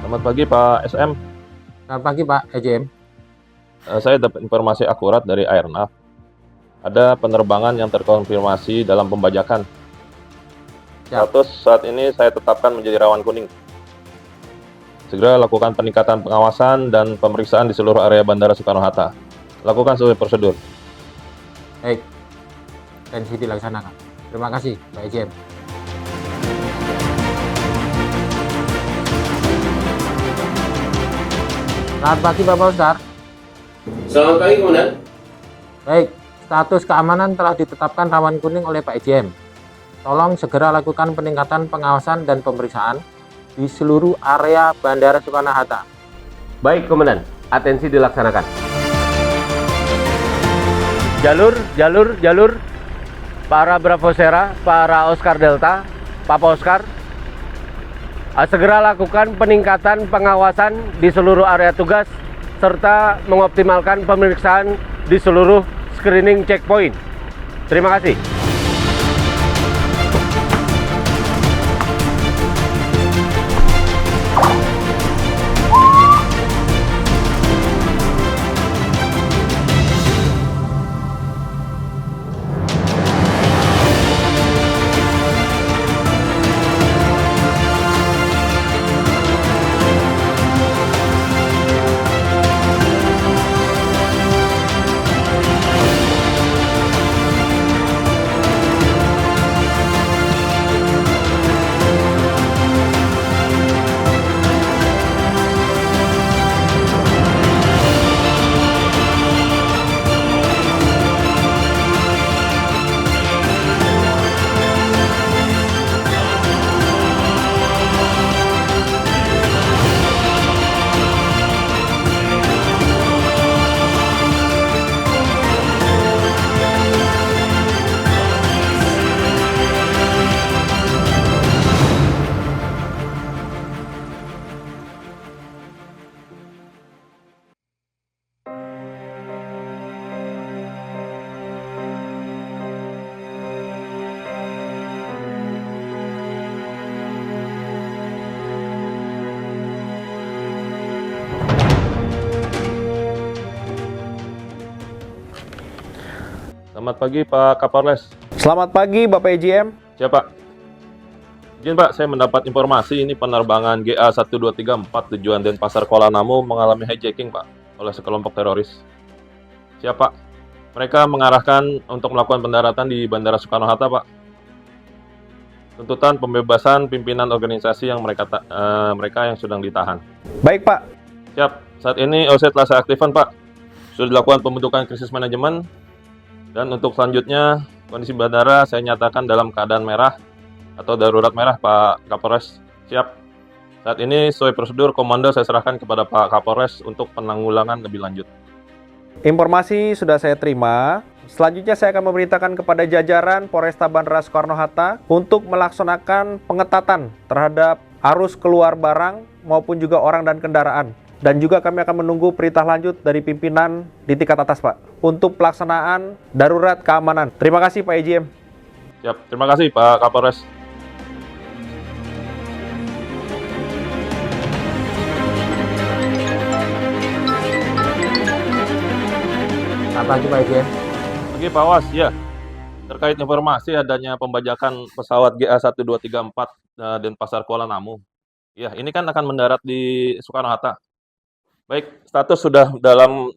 Selamat pagi Pak SM. Selamat pagi Pak EJM. Saya dapat informasi akurat dari Airnav. Ada penerbangan yang terkonfirmasi dalam pembajakan. Siap. Status saat ini saya tetapkan menjadi rawan kuning. Segera lakukan peningkatan pengawasan dan pemeriksaan di seluruh area Bandara Soekarno-Hatta. Lakukan sesuai prosedur. Baik, tensi dilaksanakan. Terima kasih Pak EJM. Selamat pagi Bapak Oscar. Selamat pagi, Komandan. Baik, status keamanan telah ditetapkan rawan kuning oleh Pak EJM. Tolong segera lakukan peningkatan pengawasan dan pemeriksaan di seluruh area Bandara Soekarno-Hatta. Baik, Komandan. Atensi dilaksanakan. Jalur. Para Bravo Sierra, para Oscar Delta, Papa Oscar. Segera lakukan peningkatan pengawasan di seluruh area tugas serta mengoptimalkan pemeriksaan di seluruh screening checkpoint. Terima kasih. Selamat pagi Pak Kapolres. Selamat pagi Bapak EJM. Siap Pak. Izin Pak, saya mendapat informasi ini penerbangan GA1234 tujuan Denpasar Kuala Namu mengalami hijacking Pak oleh sekelompok teroris. Siap Pak. Mereka mengarahkan untuk melakukan pendaratan di Bandara Soekarno-Hatta Pak. Tuntutan pembebasan pimpinan organisasi yang mereka yang sedang ditahan. Baik Pak. Siap. Saat ini OC telah saya aktifkan Pak. Sudah dilakukan pembentukan krisis manajemen. Dan untuk selanjutnya, kondisi bandara saya nyatakan dalam keadaan merah atau darurat merah Pak Kapolres. Siap. Saat ini sesuai prosedur komando saya serahkan kepada Pak Kapolres untuk penanggulangan lebih lanjut. Informasi sudah saya terima. Selanjutnya saya akan memerintahkan kepada jajaran Polresta Bandara Soekarno-Hatta untuk melaksanakan pengetatan terhadap arus keluar barang maupun juga orang dan kendaraan. Dan juga kami akan menunggu perintah lanjut dari pimpinan di tingkat atas Pak untuk pelaksanaan darurat keamanan. Terima kasih Pak EJM. Siap, terima kasih Pak Kapolres. Selamat pagi Pak EJM. Pagi Pak Was, ya. Terkait informasi adanya pembajakan pesawat GA1234 Denpasar Kuala Namu. Ya, ini kan akan mendarat di Soekarno-Hatta. Baik, status sudah dalam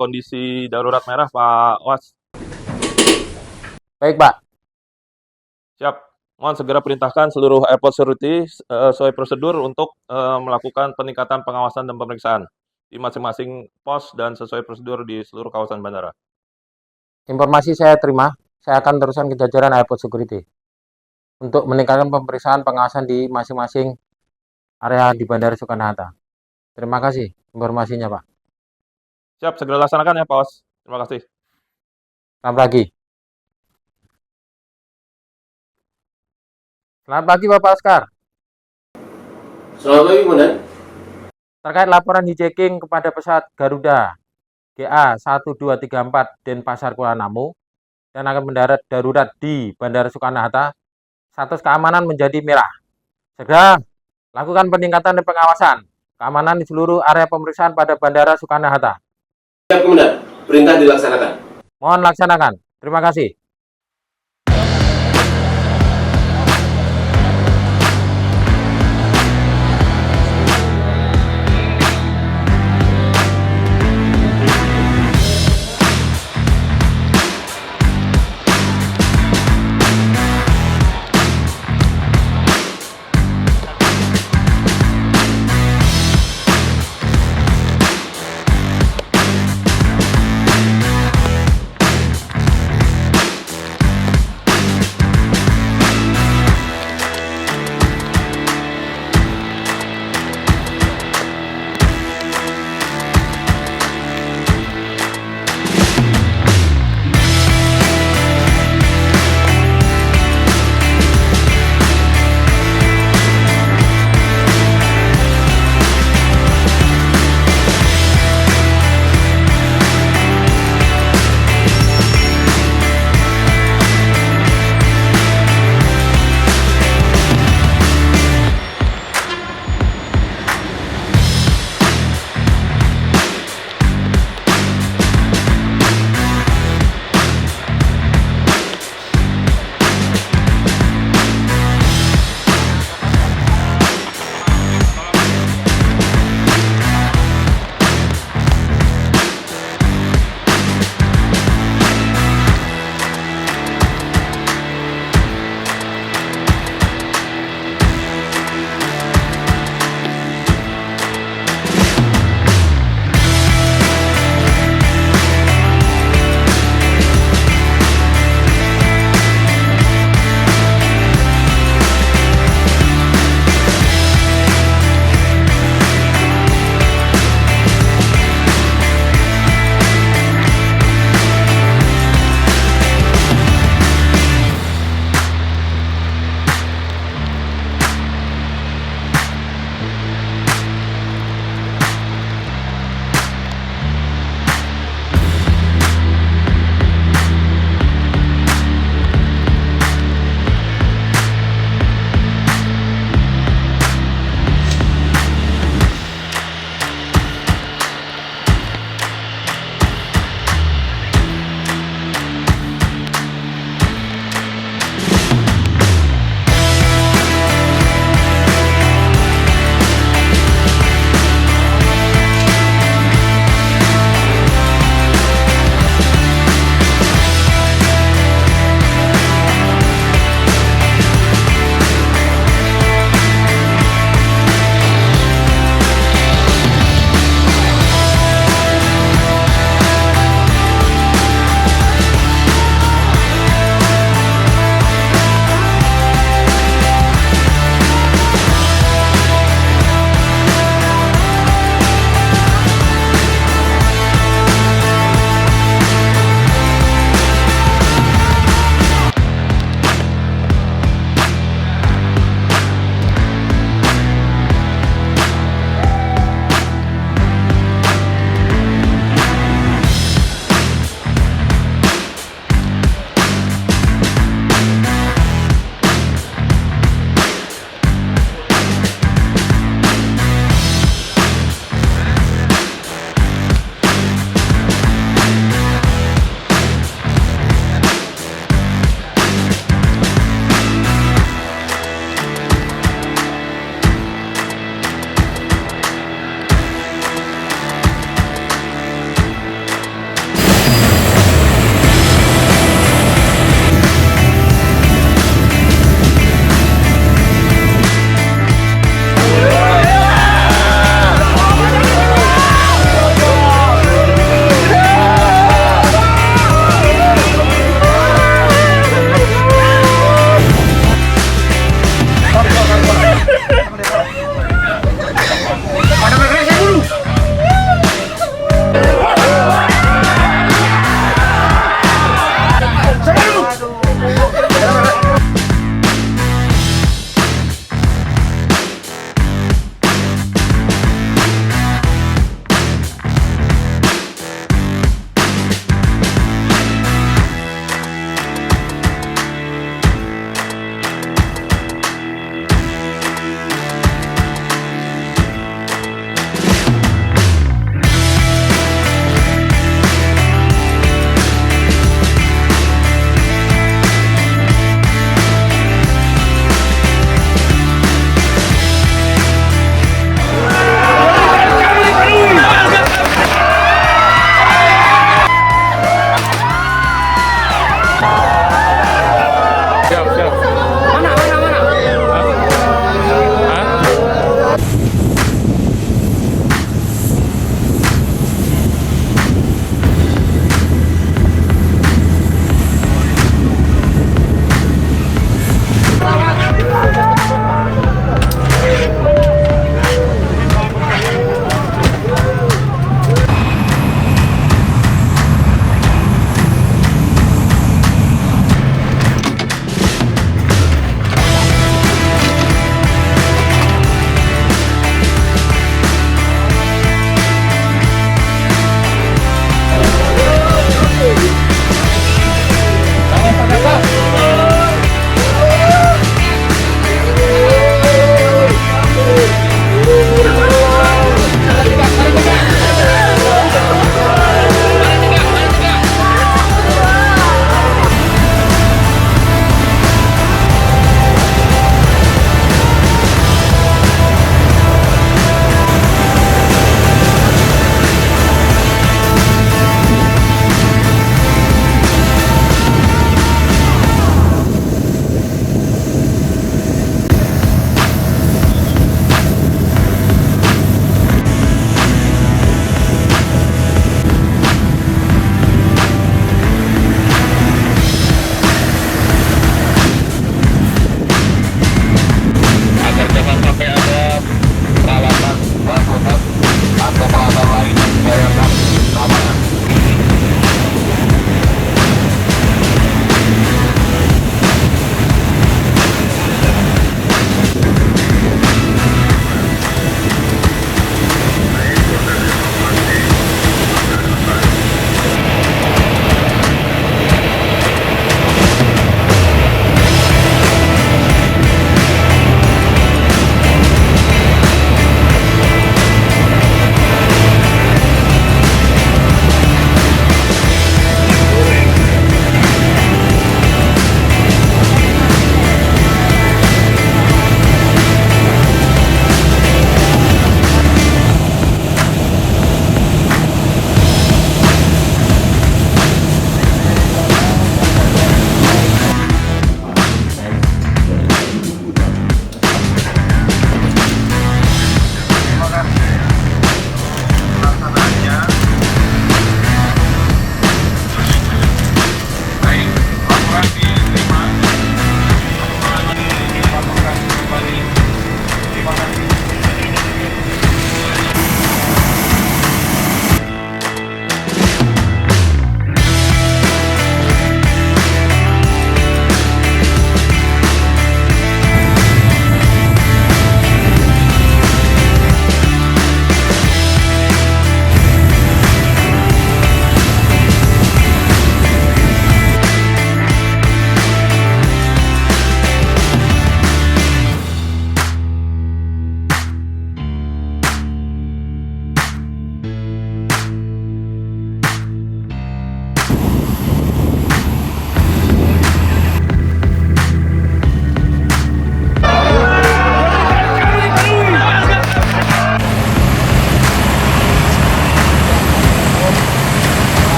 kondisi darurat merah, Pak Was. Baik Pak. Siap. Mohon segera perintahkan seluruh airport security sesuai prosedur untuk melakukan peningkatan pengawasan dan pemeriksaan di masing-masing pos dan sesuai prosedur di seluruh kawasan bandara. Informasi saya terima. Saya akan teruskan ke jajaran airport security untuk meningkatkan pemeriksaan pengawasan di masing-masing area di Bandara Soekarno-Hatta. Terima kasih informasinya Pak. Siap, segera laksanakan ya Pak Was. Terima kasih. Selamat pagi. Selamat pagi Bapak Oscar. Selamat pagi, Komandan. Terkait laporan hijacking kepada pesawat Garuda GA1234 Denpasar Kuala Namu dan akan mendarat darurat di Bandara Soekarno-Hatta, status keamanan menjadi merah. Segera Lakukan peningkatan dan pengawasan keamanan di seluruh area pemeriksaan pada Bandara Soekarno-Hatta. Siap, Komandan. Perintah dilaksanakan. Mohon laksanakan. Terima kasih.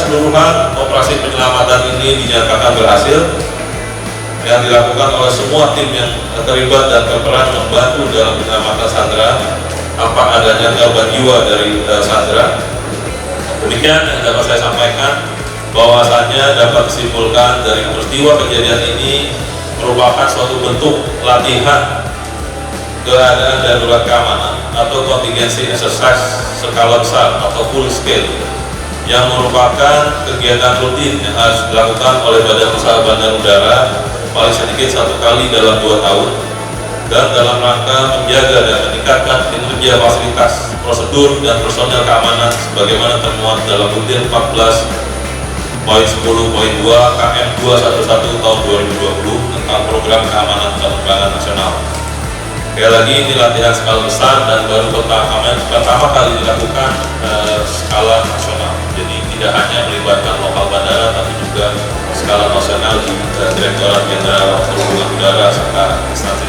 keseluruhan, operasi penyelamatan ini dinyatakan berhasil yang dilakukan oleh semua tim yang terlibat dan berperan membantu dalam penyelamatan sandera tanpa adanya korban jiwa dari sandera. Demikian yang dapat saya sampaikan, bahwasannya dapat disimpulkan dari peristiwa kejadian ini merupakan suatu bentuk latihan keadaan darurat keamanan atau contingency exercise skala besar atau full scale yang merupakan kegiatan rutin yang harus dilakukan oleh Badan Usaha Bandar Udara paling sedikit 1 kali dalam 2 tahun dan dalam rangka menjaga dan meningkatkan kinerja fasilitas, prosedur, dan personel keamanan sebagaimana termuat dalam Butir 14.10.2 KM 211 tahun 2020 tentang program keamanan penerbangan nasional. Sekali lagi, ini latihan skala besar dan baru pertama kali dilakukan skala nasional. Jadi tidak hanya melibatkan lokal bandara, tapi juga skala nasional di Direktorat Jenderal Perhubungan Udara serta instansi